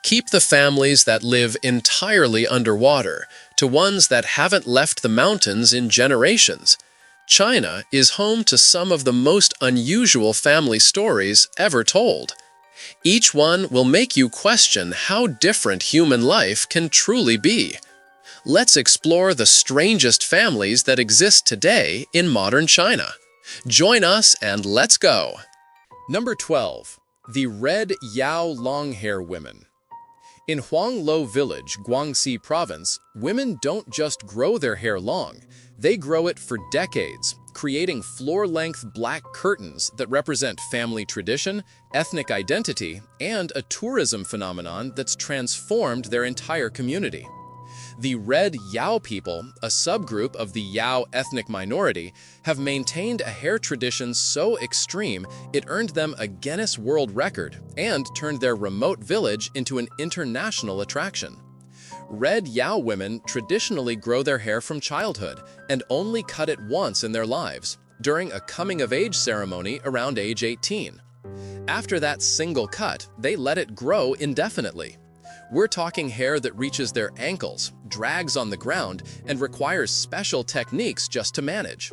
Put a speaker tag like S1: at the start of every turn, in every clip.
S1: Keep the families that live entirely underwater to ones that haven't left the mountains in generations. China is home to some of the most unusual family stories ever told. Each one will make you question how different human life can truly be. Let's explore the strangest families that exist today in modern China. Join us and let's go! Number 12. The Red Yao Long-Hair Women. In Huanglo Village, Guangxi Province, women don't just grow their hair long, they grow it for decades, creating floor-length black curtains that represent family tradition, ethnic identity, and a tourism phenomenon that's transformed their entire community. The Red Yao people, a subgroup of the Yao ethnic minority, have maintained a hair tradition so extreme it earned them a Guinness World Record and turned their remote village into an international attraction. Red Yao women traditionally grow their hair from childhood and only cut it once in their lives, during a coming-of-age ceremony around age 18. After that single cut, they let it grow indefinitely. We're talking hair that reaches their ankles, drags on the ground, and requires special techniques just to manage.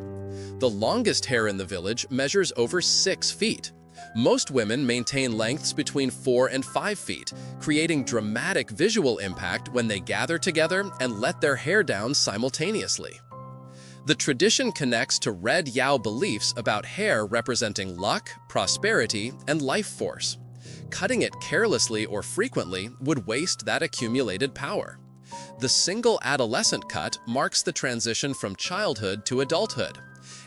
S1: The longest hair in the village measures over 6 feet. Most women maintain lengths between 4 and 5 feet, creating dramatic visual impact when they gather together and let their hair down simultaneously. The tradition connects to Red Yao beliefs about hair representing luck, prosperity, and life force. Cutting it carelessly or frequently would waste that accumulated power. The single adolescent cut marks the transition from childhood to adulthood,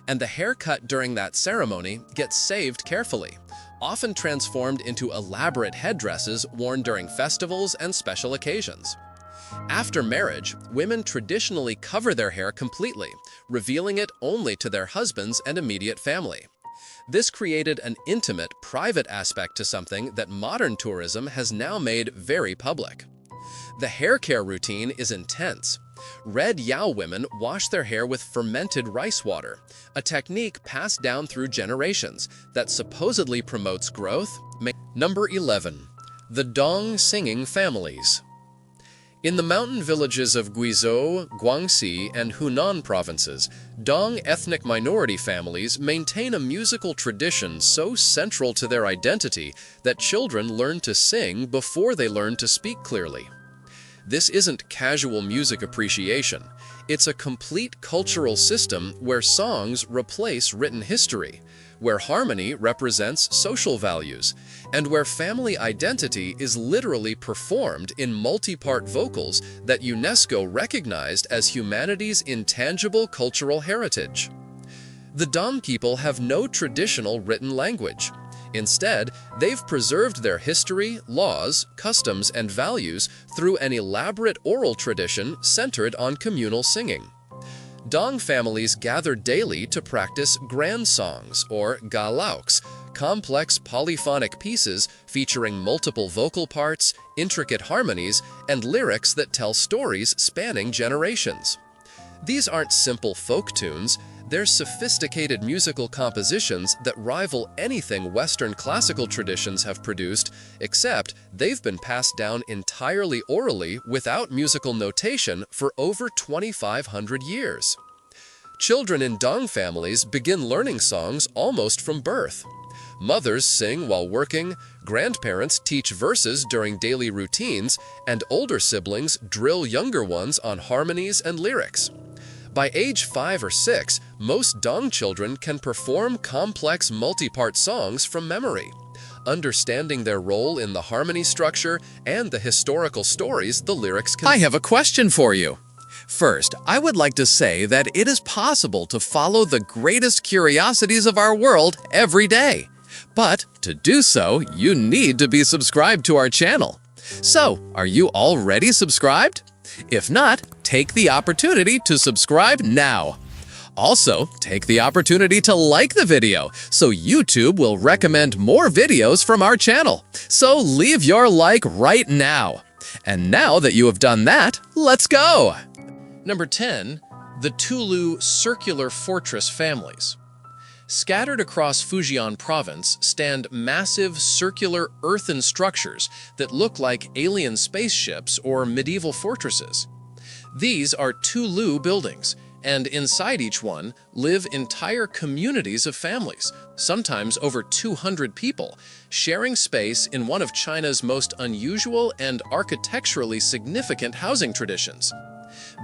S1: and the haircut during that ceremony gets saved carefully, often transformed into elaborate headdresses worn during festivals and special occasions. After marriage, women traditionally cover their hair completely, revealing it only to their husbands and immediate family. This created an intimate, private aspect to something that modern tourism has now made very public. The hair care routine is intense. Red Yao women wash their hair with fermented rice water, a technique passed down through generations that supposedly promotes growth. Number 11. The Dong Singing Families. In the mountain villages of Guizhou, Guangxi, and Hunan provinces, Dong ethnic minority families maintain a musical tradition so central to their identity that children learn to sing before they learn to speak clearly. This isn't casual music appreciation. It's a complete cultural system where songs replace written history, where harmony represents social values, and where family identity is literally performed in multi-part vocals that UNESCO recognized as humanity's intangible cultural heritage. The Dong people have no traditional written language. Instead, they've preserved their history, laws, customs, and values through an elaborate oral tradition centered on communal singing. Dong families gather daily to practice grand songs, or galaux, complex polyphonic pieces featuring multiple vocal parts, intricate harmonies, and lyrics that tell stories spanning generations. These aren't simple folk tunes, they're sophisticated musical compositions that rival anything Western classical traditions have produced, except they've been passed down entirely orally without musical notation for over 2,500 years. Children in Dong families begin learning songs almost from birth. Mothers sing while working, grandparents teach verses during daily routines, and older siblings drill younger ones on harmonies and lyrics. By age 5 or 6, most Dong children can perform complex multi-part songs from memory, understanding their role in the harmony structure and the historical stories the lyrics contain. I have a question for you. First, I would like to say that it is possible to follow the greatest curiosities of our world every day. But to do so, you need to be subscribed to our channel. So, are you already subscribed? If not, take the opportunity to subscribe now. Also, take the opportunity to like the video so YouTube will recommend more videos from our channel. So leave your like right now. And now that you have done that, let's go! Number 10. The Tulu Circular Fortress Families. Scattered across Fujian province stand massive circular earthen structures that look like alien spaceships or medieval fortresses. These are Tulu buildings, and inside each one live entire communities of families, sometimes over 200 people, sharing space in one of China's most unusual and architecturally significant housing traditions.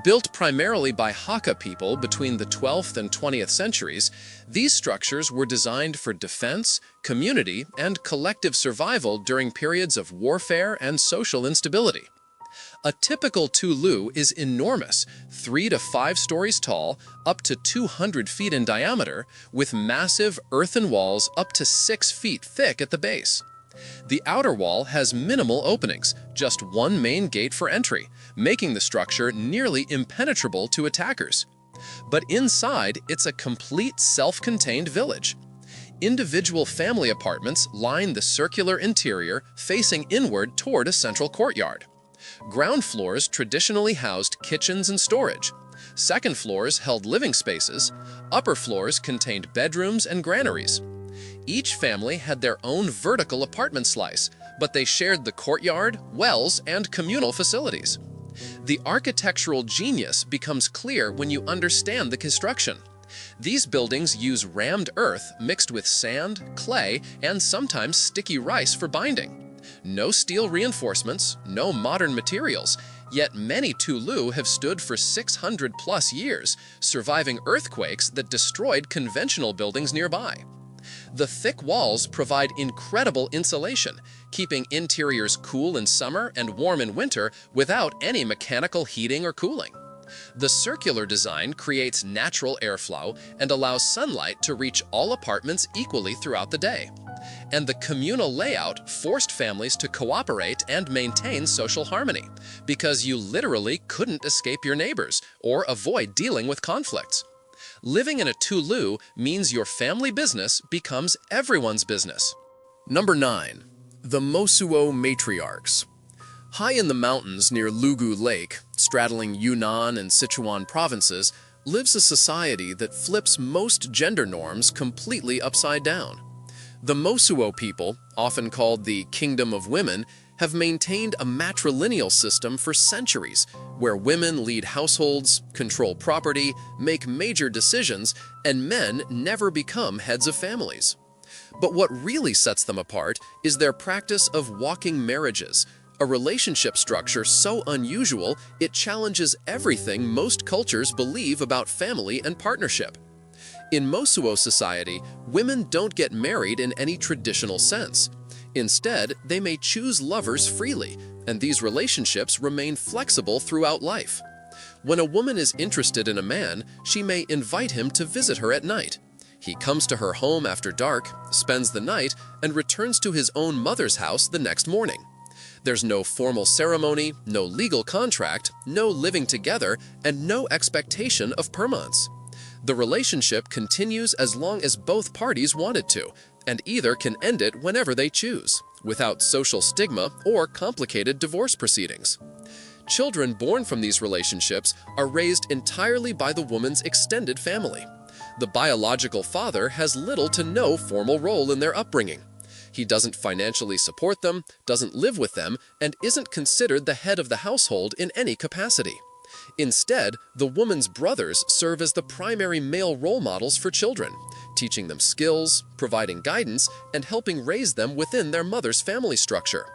S1: Built primarily by Hakka people between the 12th and 20th centuries, these structures were designed for defense, community, and collective survival during periods of warfare and social instability. A typical Tulu is enormous, 3 to 5 stories tall, up to 200 feet in diameter, with massive earthen walls up to 6 feet thick at the base. The outer wall has minimal openings, just one main gate for entry, making the structure nearly impenetrable to attackers. But inside, it's a complete self-contained village. Individual family apartments line the circular interior, facing inward toward a central courtyard. Ground floors traditionally housed kitchens and storage. Second floors held living spaces. Upper floors contained bedrooms and granaries. Each family had their own vertical apartment slice, but they shared the courtyard, wells, and communal facilities. The architectural genius becomes clear when you understand the construction. These buildings use rammed earth mixed with sand, clay, and sometimes sticky rice for binding. No steel reinforcements, no modern materials, yet many Tulu have stood for 600+ years, surviving earthquakes that destroyed conventional buildings nearby. The thick walls provide incredible insulation, keeping interiors cool in summer and warm in winter without any mechanical heating or cooling. The circular design creates natural airflow and allows sunlight to reach all apartments equally throughout the day. And the communal layout forced families to cooperate and maintain social harmony, because you literally couldn't escape your neighbors or avoid dealing with conflicts. Living in a Tulu means your family business becomes everyone's business. Number 9. The Mosuo Matriarchs. High in the mountains near Lugu Lake, straddling Yunnan and Sichuan provinces, lives a society that flips most gender norms completely upside down. The Mosuo people, often called the Kingdom of Women, have maintained a matrilineal system for centuries, where women lead households, control property, make major decisions, and men never become heads of families. But what really sets them apart is their practice of walking marriages, a relationship structure so unusual it challenges everything most cultures believe about family and partnership. In Mosuo society, women don't get married in any traditional sense. Instead, they may choose lovers freely, and these relationships remain flexible throughout life. When a woman is interested in a man, she may invite him to visit her at night. He comes to her home after dark, spends the night, and returns to his own mother's house the next morning. There's no formal ceremony, no legal contract, no living together, and no expectation of permanence. The relationship continues as long as both parties want it to, and either can end it whenever they choose, without social stigma or complicated divorce proceedings. Children born from these relationships are raised entirely by the woman's extended family. The biological father has little to no formal role in their upbringing. He doesn't financially support them, doesn't live with them, and isn't considered the head of the household in any capacity. Instead, the woman's brothers serve as the primary male role models for children, teaching them skills, providing guidance, and helping raise them within their mother's family structure.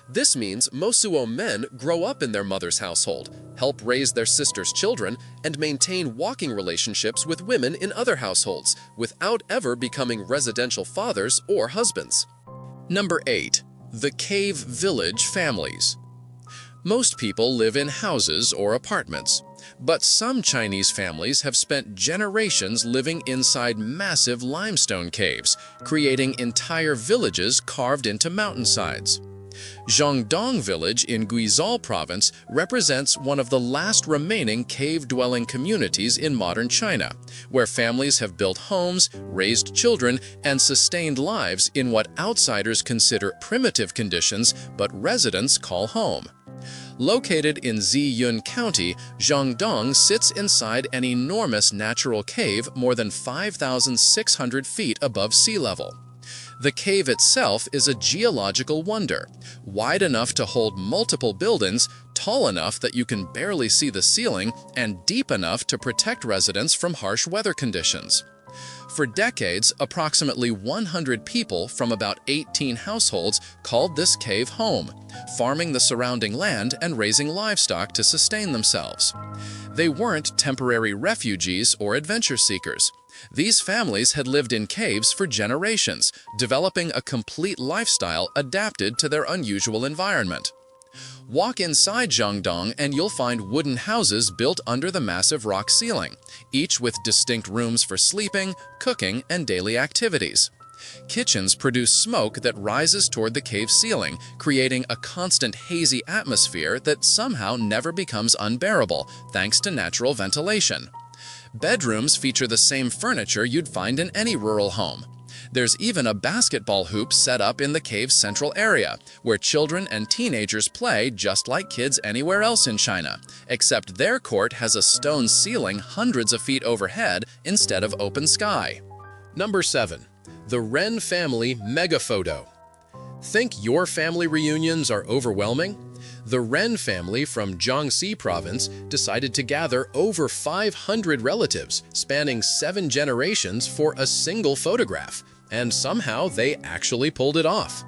S1: This means Mosuo men grow up in their mother's household, help raise their sister's children, and maintain walking relationships with women in other households, without ever becoming residential fathers or husbands. Number 8. The Cave Village Families. Most people live in houses or apartments, but some Chinese families have spent generations living inside massive limestone caves, creating entire villages carved into mountainsides. Zhongdong Village in Guizhou Province represents one of the last remaining cave-dwelling communities in modern China, where families have built homes, raised children, and sustained lives in what outsiders consider primitive conditions but residents call home. Located in Ziyun County, Jiangdong sits inside an enormous natural cave more than 5,600 feet above sea level. The cave itself is a geological wonder, wide enough to hold multiple buildings, tall enough that you can barely see the ceiling, and deep enough to protect residents from harsh weather conditions. For decades, approximately 100 people from about 18 households called this cave home, farming the surrounding land and raising livestock to sustain themselves. They weren't temporary refugees or adventure seekers. These families had lived in caves for generations, developing a complete lifestyle adapted to their unusual environment. Walk inside Jiangdong and you'll find wooden houses built under the massive rock ceiling, each with distinct rooms for sleeping, cooking, and daily activities. Kitchens produce smoke that rises toward the cave ceiling, creating a constant hazy atmosphere that somehow never becomes unbearable thanks to natural ventilation. Bedrooms feature the same furniture you'd find in any rural home. There's even a basketball hoop set up in the cave's central area, where children and teenagers play just like kids anywhere else in China, except their court has a stone ceiling hundreds of feet overhead instead of open sky. Number 7. The Ren Family Mega Photo. Think your family reunions are overwhelming? The Ren family from Jiangxi province decided to gather over 500 relatives spanning 7 generations for a single photograph, and somehow they actually pulled it off.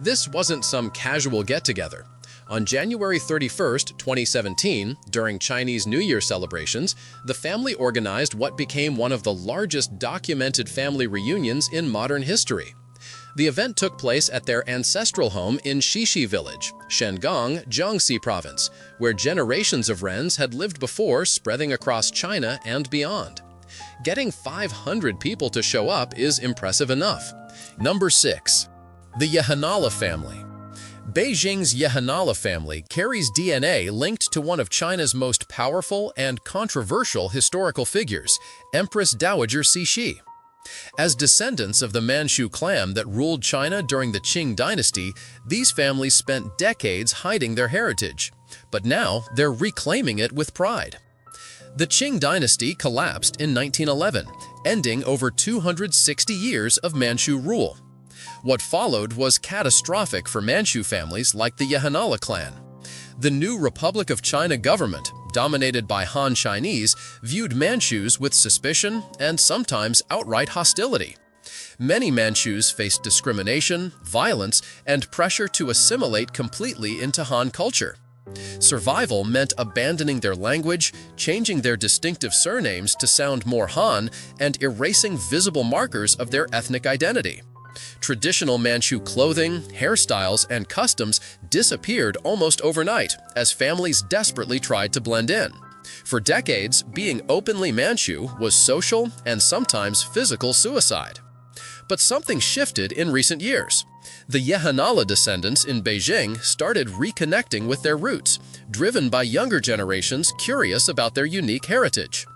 S1: This wasn't some casual get-together. On January 31, 2017, during Chinese New Year celebrations, the family organized what became one of the largest documented family reunions in modern history. The event took place at their ancestral home in Shishi Village, Shengang, Jiangxi Province, where generations of Wrens had lived before, spreading across China and beyond. Getting 500 people to show up is impressive enough. Number 6. The Yehanala Family. Beijing's Yehanala family carries DNA linked to one of China's most powerful and controversial historical figures, Empress Dowager Cixi. As descendants of the Manchu clan that ruled China during the Qing dynasty, these families spent decades hiding their heritage. But now they're reclaiming it with pride. The Qing dynasty collapsed in 1911, ending over 260 years of Manchu rule. What followed was catastrophic for Manchu families like the Yehanala clan. The new Republic of China government, dominated by Han Chinese, viewed Manchus with suspicion and sometimes outright hostility. Many Manchus faced discrimination, violence, and pressure to assimilate completely into Han culture. Survival meant abandoning their language, changing their distinctive surnames to sound more Han, and erasing visible markers of their ethnic identity. Traditional Manchu clothing, hairstyles, and customs disappeared almost overnight as families desperately tried to blend in. For decades, being openly Manchu was social and sometimes physical suicide. But something shifted in recent years. The Yehanala descendants in Beijing started reconnecting with their roots, driven by younger generations curious about their unique heritage.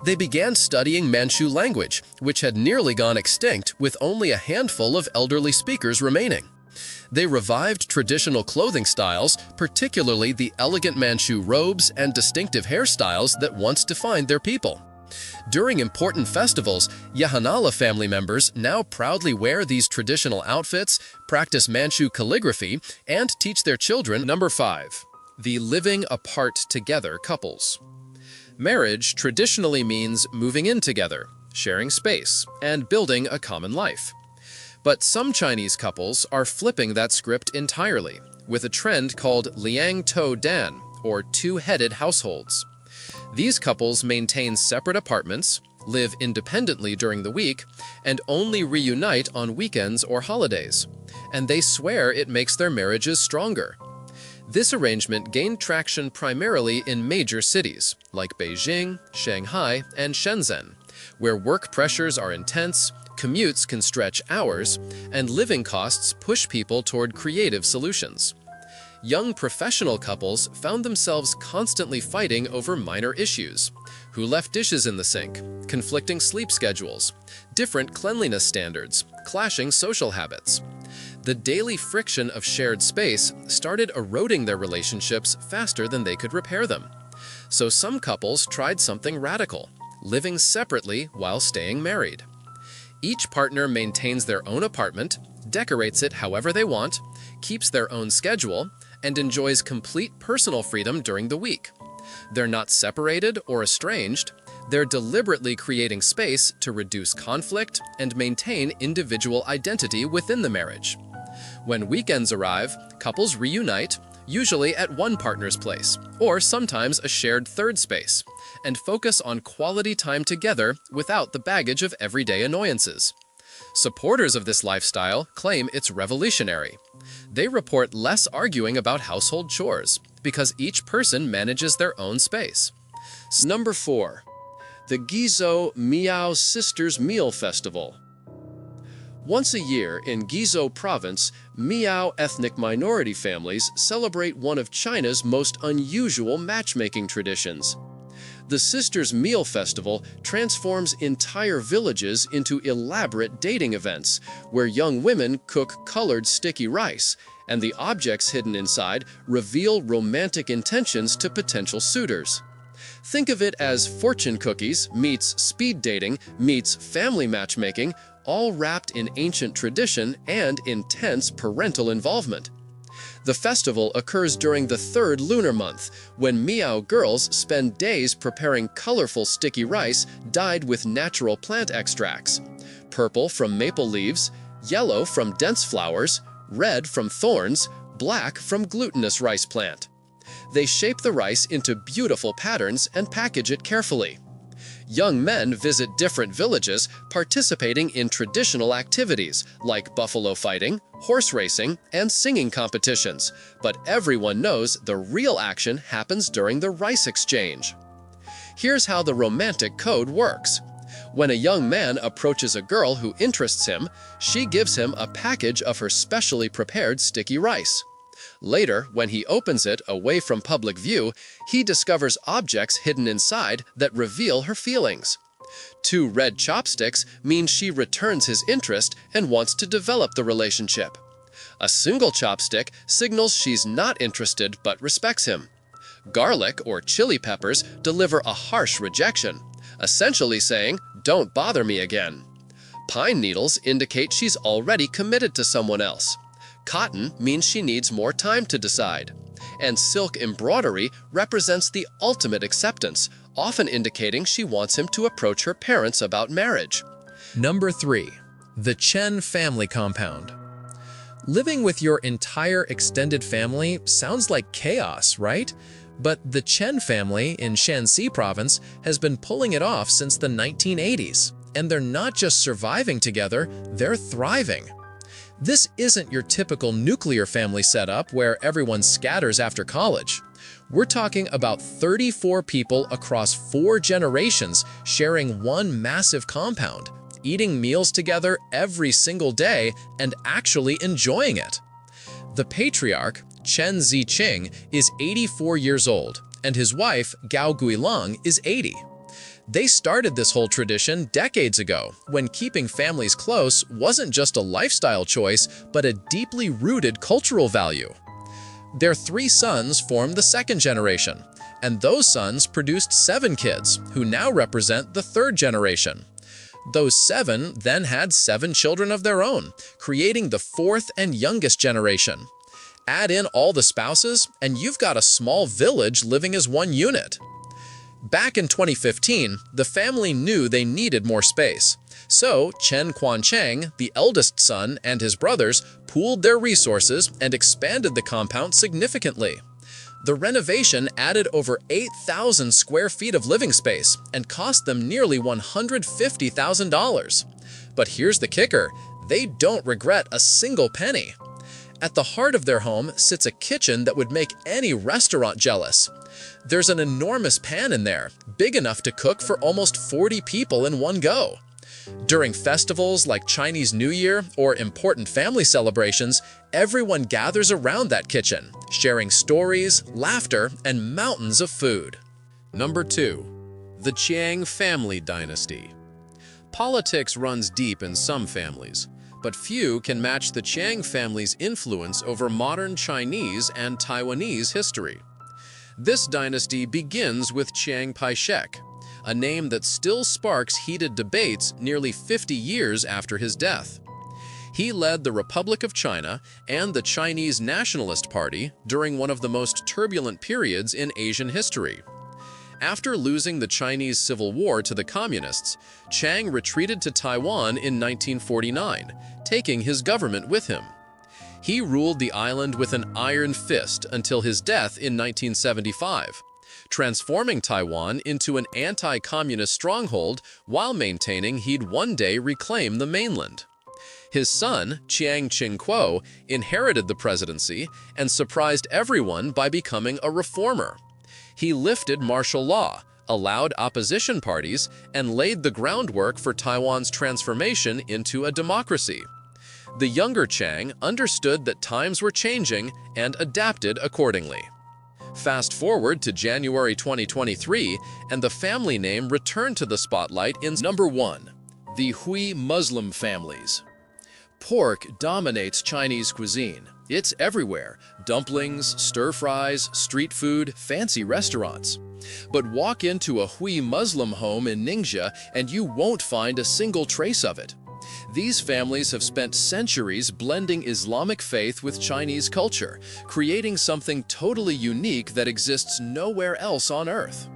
S1: They began studying Manchu language, which had nearly gone extinct with only a handful of elderly speakers remaining. They revived traditional clothing styles, particularly the elegant Manchu robes and distinctive hairstyles that once defined their people. During important festivals, Yehanala family members now proudly wear these traditional outfits, practice Manchu calligraphy, and teach their children. Number 5. The living apart together couples. Marriage traditionally means moving in together, sharing space, and building a common life. But some Chinese couples are flipping that script entirely, with a trend called Liang Tou Dan, or two-headed households. These couples maintain separate apartments, live independently during the week, and only reunite on weekends or holidays. And they swear it makes their marriages stronger. This arrangement gained traction primarily in major cities like Beijing, Shanghai, and Shenzhen, where work pressures are intense, commutes can stretch hours, and living costs push people toward creative solutions. Young professional couples found themselves constantly fighting over minor issues: who left dishes in the sink, conflicting sleep schedules, different cleanliness standards, clashing social habits. The daily friction of shared space started eroding their relationships faster than they could repair them. So some couples tried something radical, living separately while staying married. Each partner maintains their own apartment, decorates it however they want, keeps their own schedule, and enjoys complete personal freedom during the week. They're not separated or estranged. They're deliberately creating space to reduce conflict and maintain individual identity within the marriage. When weekends arrive, couples reunite, usually at one partner's place, or sometimes a shared third space, and focus on quality time together without the baggage of everyday annoyances. Supporters of this lifestyle claim it's revolutionary. They report less arguing about household chores because each person manages their own space. Number 4. The Guizhou Miao Sisters Meal Festival. Once a year in Guizhou Province, Miao ethnic minority families celebrate one of China's most unusual matchmaking traditions. The Sisters Meal Festival transforms entire villages into elaborate dating events, where young women cook colored sticky rice, and the objects hidden inside reveal romantic intentions to potential suitors. Think of it as fortune cookies meets speed dating meets family matchmaking, all wrapped in ancient tradition and intense parental involvement. The festival occurs during the 3rd lunar month, when Miao girls spend days preparing colorful sticky rice dyed with natural plant extracts: purple from maple leaves, yellow from dense flowers, red from thorns, black from glutinous rice plant. They shape the rice into beautiful patterns and package it carefully. Young men visit different villages, participating in traditional activities like buffalo fighting, horse racing, and singing competitions, but everyone knows the real action happens during the rice exchange. Here's how the romantic code works. When a young man approaches a girl who interests him, she gives him a package of her specially prepared sticky rice. Later, when he opens it away from public view, he discovers objects hidden inside that reveal her feelings. 2 red chopsticks mean she returns his interest and wants to develop the relationship. A single chopstick signals she's not interested but respects him. Garlic or chili peppers deliver a harsh rejection, essentially saying, "Don't bother me again." Pine needles indicate she's already committed to someone else. Cotton means she needs more time to decide. And silk embroidery represents the ultimate acceptance, often indicating she wants him to approach her parents about marriage. Number 3. The Chen family compound. Living with your entire extended family sounds like chaos, right? But the Chen family in Shanxi province has been pulling it off since the 1980s. And they're not just surviving together, they're thriving. This isn't your typical nuclear family setup where everyone scatters after college. We're talking about 34 people across 4 generations sharing one massive compound, eating meals together every single day and actually enjoying it. The patriarch, Chen Ziqing, is 84 years old, and his wife, Gao Guilong, is 80. They started this whole tradition decades ago, when keeping families close wasn't just a lifestyle choice, but a deeply rooted cultural value. Their 3 sons formed the 2nd generation, and those sons produced 7 kids, who now represent the 3rd generation. Those 7 then had 7 children of their own, creating the 4th and youngest generation. Add in all the spouses, and you've got a small village living as one unit. Back in 2015, the family knew they needed more space. So Chen Quancheng, the eldest son, and his brothers pooled their resources and expanded the compound significantly. The renovation added over 8,000 square feet of living space and cost them nearly $150,000. But here's the kicker: they don't regret a single penny. At the heart of their home sits a kitchen that would make any restaurant jealous. There's an enormous pan in there, big enough to cook for almost 40 people in one go. During festivals like Chinese New Year or important family celebrations, everyone gathers around that kitchen, sharing stories, laughter, and mountains of food. Number 2. The Chiang family dynasty. Politics runs deep in some families, but few can match the Chiang family's influence over modern Chinese and Taiwanese history. This dynasty begins with Chiang Kai-shek, a name that still sparks heated debates nearly 50 years after his death. He led the Republic of China and the Chinese Nationalist Party during one of the most turbulent periods in Asian history. After losing the Chinese Civil War to the Communists, Chiang retreated to Taiwan in 1949, taking his government with him. He ruled the island with an iron fist until his death in 1975, transforming Taiwan into an anti-communist stronghold while maintaining he'd one day reclaim the mainland. His son, Chiang Ching-kuo, inherited the presidency and surprised everyone by becoming a reformer. He lifted martial law, allowed opposition parties, and laid the groundwork for Taiwan's transformation into a democracy. The younger Chiang understood that times were changing and adapted accordingly. Fast forward to January 2023, and the family name returned to the spotlight in Number 1. The Hui Muslim families. Pork dominates Chinese cuisine. It's everywhere: dumplings, stir-fries, street food, fancy restaurants. But walk into a Hui Muslim home in Ningxia and you won't find a single trace of it. These families have spent centuries blending Islamic faith with Chinese culture, creating something totally unique that exists nowhere else on Earth.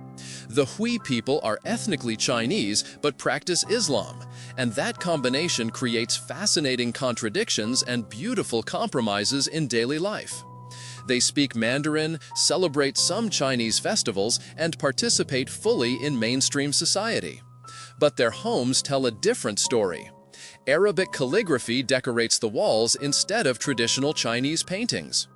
S1: The Hui people are ethnically Chinese but practice Islam, and that combination creates fascinating contradictions and beautiful compromises in daily life. They speak Mandarin, celebrate some Chinese festivals, and participate fully in mainstream society. But their homes tell a different story. Arabic calligraphy decorates the walls instead of traditional Chinese paintings.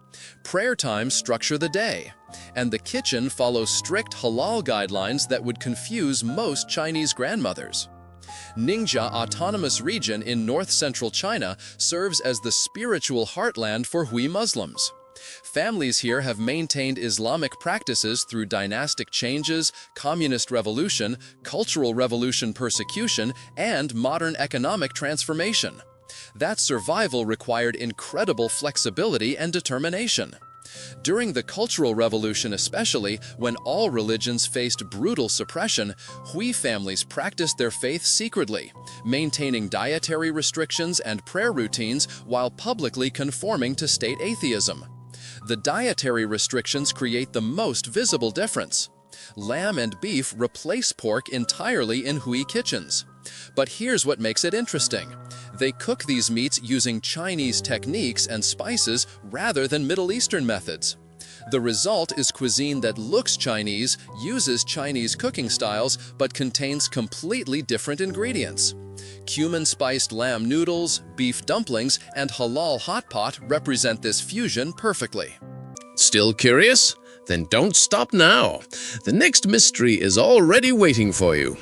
S1: Prayer times structure the day, and the kitchen follows strict halal guidelines that would confuse most Chinese grandmothers. Ningxia Autonomous Region in north-central China serves as the spiritual heartland for Hui Muslims. Families here have maintained Islamic practices through dynastic changes, communist revolution, cultural revolution persecution, and modern economic transformation. That survival required incredible flexibility and determination. During the Cultural Revolution especially, when all religions faced brutal suppression, Hui families practiced their faith secretly, maintaining dietary restrictions and prayer routines while publicly conforming to state atheism. The dietary restrictions create the most visible difference. Lamb and beef replace pork entirely in Hui kitchens. But here's what makes it interesting. They cook these meats using Chinese techniques and spices rather than Middle Eastern methods. The result is cuisine that looks Chinese, uses Chinese cooking styles, but contains completely different ingredients. Cumin-spiced lamb noodles, beef dumplings, and halal hot pot represent this fusion perfectly.
S2: Still curious? Then don't stop now. The next mystery is already waiting for you.